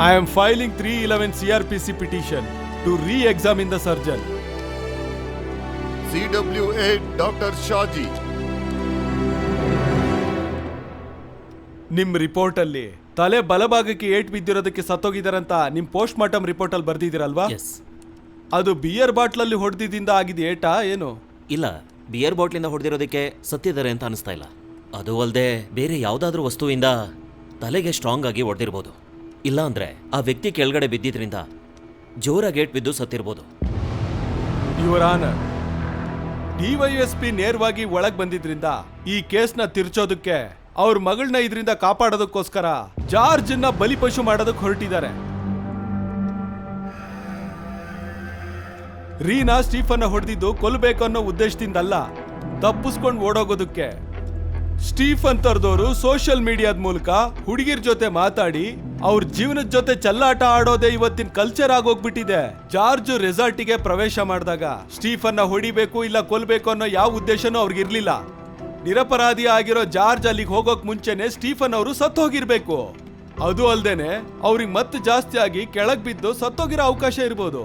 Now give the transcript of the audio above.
I am filing 311 CRPC petition to re-examine the surgeon. CWA Dr. Shaji. ನಿಮ್ report ಅಲ್ಲಿ ತಲೆ ಬಲಭಾಗಕ್ಕೆ eight ಬಿದ್ದಿರೋದಕ್ಕೆ ಸತ್ತೋಗಿದಾರಂತ ನಿಮ್ ಪೋಸ್ಟ್ ಮಾರ್ಟಮ್ ರಿಪೋರ್ಟ್ ಅಲ್ಲಿ ಬರ್ದಿದ್ದೀರಲ್ವಾ? ಅದು ಬಿಯರ್ ಬಾಟ್ಲಲ್ಲಿ ಹೊಡೆದಿದ್ದಿಂದ ಆಗಿದೆ ಏಟಾ ಏನು? ಇಲ್ಲ, ಬಿಯರ್ ಬಾಟ್ಲಿಂದ ಹೊಡೆದಿರೋದಕ್ಕೆ ಸತ್ತಿದ್ದಾರೆ ಅಂತ ಅನಿಸ್ತಾ ಇಲ್ಲ. ಅದು ಅಲ್ಲದೆ ಬೇರೆ ಯಾವುದಾದ್ರೂ ವಸ್ತುವಿಂದ ತಲೆಗೆ ಸ್ಟ್ರಾಂಗ್ ಆಗಿ ಹೊಡೆದಿರ್ಬೋದು. ಇಲ್ಲ ಅಂದ್ರೆ ಆ ವ್ಯಕ್ತಿ ಕೆಳಗಡೆ ಬಿದ್ದಿದ್ರಿಂದ ಜೋರಾಗಿ ಏಟ್ ಬಿದ್ದು ಸತ್ತಿರ್ಬೋದು. ಯುವರ್ ಆನರ್, ಡಿವೈಎಸ್ಪಿ ನೇರವಾಗಿ ಒಳಗ್ ಬಂದಿದ್ರಿಂದ ಈ ಕೇಸ್ನ ತಿರ್ಚೋದಕ್ಕೆ ಅವ್ರ ಮಗಳನ್ನ ಇದರಿಂದ ಕಾಪಾಡೋದಕ್ಕೋಸ್ಕರ ಜಾರ್ಜ್ ಬಲಿಪಶು ಮಾಡೋದಕ್ಕೆ ಹೊರಟಿದ್ದಾರೆ. ರೀನಾ ಸ್ಟೀಫನ್ ಹೊಡೆದಿದ್ದು ಕೊಲ್ಲಬೇಕು ಅನ್ನೋ ಉದ್ದೇಶದಿಂದಲ್ಲ, ತಪ್ಪಿಸ್ಕೊಂಡು ಓಡೋಗೋದಕ್ಕೆ. ಸ್ಟೀಫನ್ ತರದವರು ಸೋಷಿಯಲ್ ಮೀಡಿಯಾದ ಮೂಲಕ ಹುಡುಗಿರ್ ಜೊತೆ ಮಾತಾಡಿ ಅವ್ರ ಜೀವನದ ಜೊತೆ ಚೆಲ್ಲಾಟ ಆಡೋದೇ ಇವತ್ತಿನ ಕಲ್ಚರ್ ಆಗೋಗ್ಬಿಟ್ಟಿದೆ. ಜಾರ್ಜ್ ರೆಸಾರ್ಟಿಗೆ ಪ್ರವೇಶ ಮಾಡಿದಾಗ ಸ್ಟೀಫನ್ನ ಹೊಡಿಬೇಕು ಇಲ್ಲ ಕೊಲ್ಬೇಕು ಅನ್ನೋ ಯಾವ ಉದ್ದೇಶನೂ ಅವ್ರಿಗಿರ್ಲಿಲ್ಲ. ನಿರಪರಾಧಿ ಆಗಿರೋ ಜಾರ್ಜ್ ಅಲ್ಲಿಗೆ ಹೋಗೋಕ್ ಮುಂಚೆನೆ ಸ್ಟೀಫನ್ ಅವರು ಸತ್ತೋಗಿರ್ಬೇಕು. ಅದು ಅಲ್ದೇನೆ ಅವ್ರಿಗೆ ಮತ್ತೆ ಜಾಸ್ತಿ ಆಗಿ ಕೆಳಗ್ ಬಿದ್ದು ಸತ್ತೋಗಿರೋ ಅವಕಾಶ ಇರ್ಬೋದು.